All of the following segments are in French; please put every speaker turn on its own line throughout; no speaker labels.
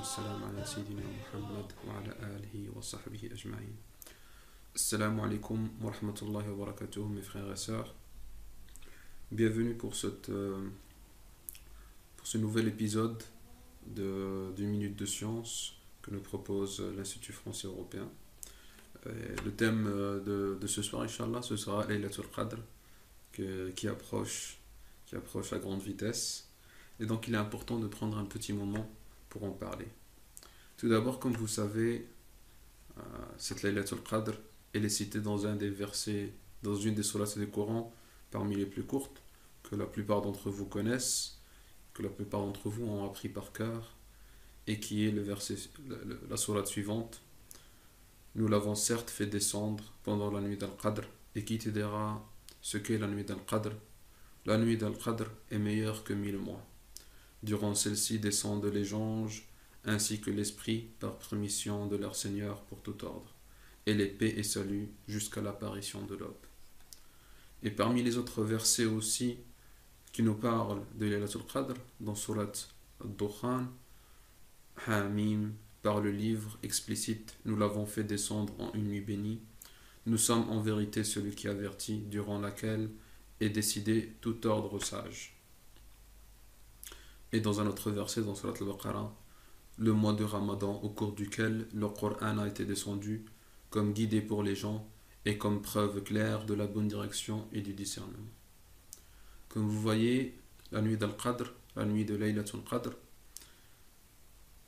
والسلام على سيدنا محمد وعلى آله وصحبه أجمعين. Assalamu alaikum wa rahmatullahi wa barakatuh, mes frères et sœurs. Bienvenue pour ce nouvel épisode d'une minute de science que nous propose l'Institut français européen. Le thème de ce soir, Inch'Allah, ce sera Laylatul Qadr qui approche à grande vitesse. Et donc il est important de prendre un petit moment pour en parler. Tout d'abord, comme vous savez, cette Laylatul Qadr, elle est citée dans un des versets, dans une des sourates du Coran, parmi les plus courtes, que la plupart d'entre vous connaissent, que la plupart d'entre vous ont appris par cœur, et qui est la sourate suivante. Nous l'avons certes fait descendre pendant la nuit d'Al-Qadr, et qui te dira ce qu'est la nuit d'Al-Qadr. La nuit d'Al-Qadr est meilleure que 1000 mois. Durant celle-ci descendent les anges, ainsi que l'esprit, par permission de leur Seigneur pour tout ordre, et les paix et salut jusqu'à l'apparition de l'aube. Et parmi les autres versets aussi qui nous parlent de Laylatul Qadr, dans Surat Ad-Dukhan, Hamim, par le livre explicite, nous l'avons fait descendre en une nuit bénie. Nous sommes en vérité celui qui avertit, durant laquelle est décidé tout ordre sage. Et dans un autre verset, dans Surat Al-Baqarah, le mois de Ramadan au cours duquel le Coran a été descendu comme guidé pour les gens et comme preuve claire de la bonne direction et du discernement. Comme vous voyez, la nuit d'Al-Qadr, la nuit de Laylatul Qadr,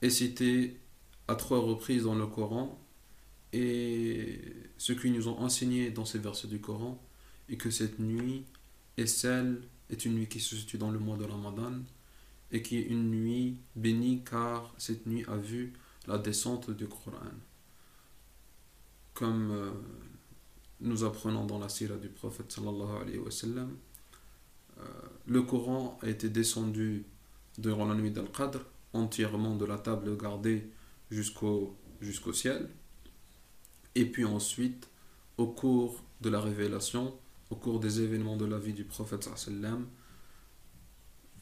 est citée à 3 reprises dans le Coran, et ce qu'ils nous ont enseigné dans ces versets du Coran est que cette nuit est une nuit qui se situe dans le mois de Ramadan et qui est une nuit bénie, car cette nuit a vu la descente du Coran. Comme nous apprenons dans la sira du prophète sallallahu alayhi wa sallam, le Coran a été descendu durant la nuit d'Al-Qadr, entièrement de la table gardée jusqu'au ciel, et puis ensuite, au cours de la révélation, au cours des événements de la vie du prophète sallallahu alayhi wa sallam,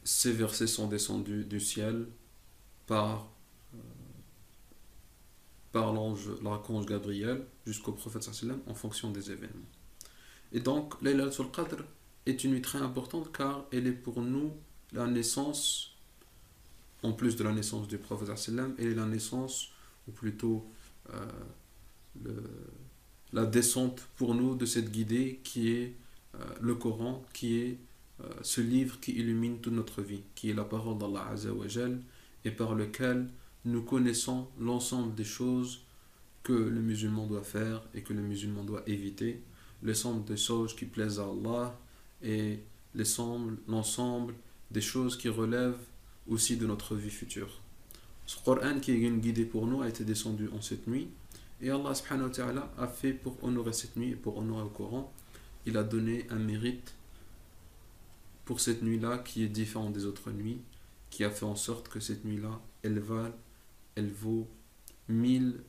ces versets sont descendus du ciel par l'archange Gabriel jusqu'au prophète sallallahu alayhi wa sallam en fonction des événements. Et donc, Laylatul Qadr est une nuit très importante car elle est pour nous la naissance, en plus de la naissance du prophète sallallahu alayhi wa sallam, elle est la naissance, ou plutôt la descente pour nous de cette guidée qui est le Coran, qui est ce livre qui illumine toute notre vie, qui est la parole d'Allah Azza wa Jal, et par lequel nous connaissons l'ensemble des choses que le musulman doit faire et que le musulman doit éviter, l'ensemble des choses qui plaisent à Allah et l'ensemble des choses qui relèvent aussi de notre vie future. Ce Coran qui est une guidée pour nous a été descendu en cette nuit, et Allah subhanahu wa ta'ala a fait, pour honorer cette nuit et pour honorer le Coran, il a donné un mérite pour cette nuit-là qui est différent des autres nuits, qui a fait en sorte que cette nuit-là, elle vaut 1000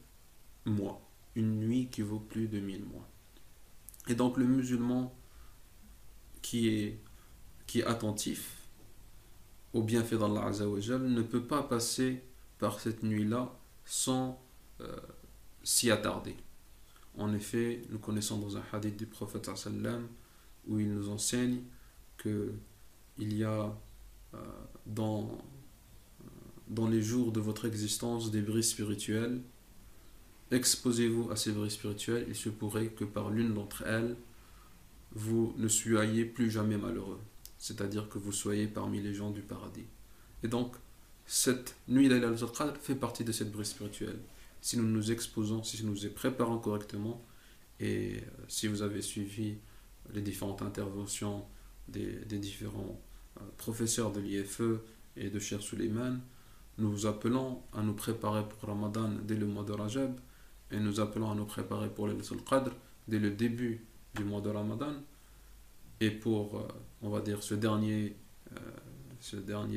mois. Une nuit qui vaut plus de 1000 mois. Et donc le musulman qui est attentif au bienfait d'Allah Azza wa Jal ne peut pas passer par cette nuit-là sans s'y attarder. En effet, nous connaissons dans un hadith du prophète sallam où il nous enseigne que il y a dans les jours de votre existence des bris spirituels. Exposez-vous à ces bris spirituels, il se pourrait que par l'une d'entre elles vous ne soyez plus jamais malheureux, c'est-à-dire que vous soyez parmi les gens du paradis. Et donc cette nuit d'Laylatul Qadr fait partie de cette brise spirituelle. Si nous nous exposons, si nous nous préparons correctement, et si vous avez suivi les différentes interventions des différents professeurs de l'IFE et de Cheikh Suleiman, nous vous appelons à nous préparer pour Ramadan dès le mois de Rajab, et nous appelons à nous préparer pour Laylatul Qadr dès le début du mois de Ramadan, et pour on va dire ce dernier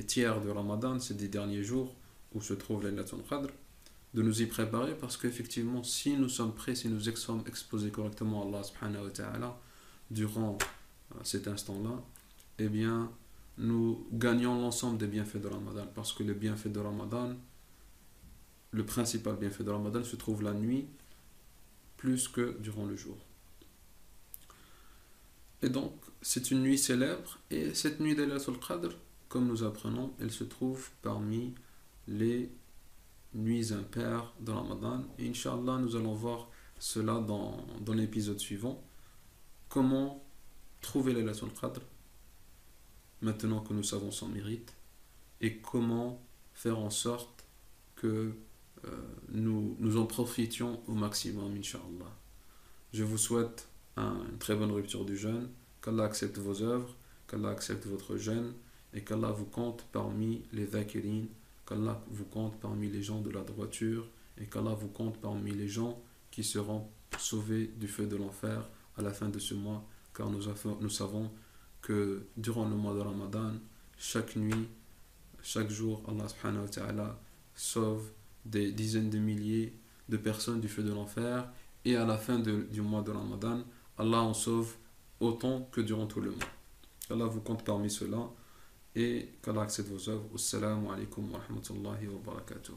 tiers de Ramadan, ces 10 derniers jours où se trouve Laylatul Qadr, de nous y préparer, parce qu'effectivement si nous sommes prêts, si nous sommes exposés correctement à Allah subhanahu wa ta'ala durant cet instant-là, eh bien nous gagnons l'ensemble des bienfaits de Ramadan, parce que les bienfaits de Ramadan le principal bienfait de Ramadan se trouve la nuit plus que durant le jour. Et donc, c'est une nuit célèbre, et cette nuit Laylatul Qadr, comme nous apprenons, elle se trouve parmi les nuits impaires de Ramadan. Et Inch'Allah, nous allons voir cela dans l'épisode suivant. Comment trouver Laylatul Qadr, maintenant que nous savons son mérite, et comment faire en sorte que nous en profitions au maximum, Inch'Allah. Je vous souhaite une très bonne rupture du jeûne, qu'Allah accepte vos œuvres, qu'Allah accepte votre jeûne, et qu'Allah vous compte parmi les dhakirin, qu'Allah vous compte parmi les gens de la droiture, et qu'Allah vous compte parmi les gens qui seront sauvés du feu de l'enfer à la fin de ce mois, car nous savons que durant le mois de Ramadan, chaque nuit, chaque jour, Allah subhanahu wa ta'ala sauve des dizaines de milliers de personnes du feu de l'enfer, et à la fin du mois de Ramadan, Allah en sauve autant que durant tout le mois. Allah vous compte parmi ceux-là, et qu'Allah accepte vos œuvres. Assalamu alaikum wa rahmatullahi wa barakatuh.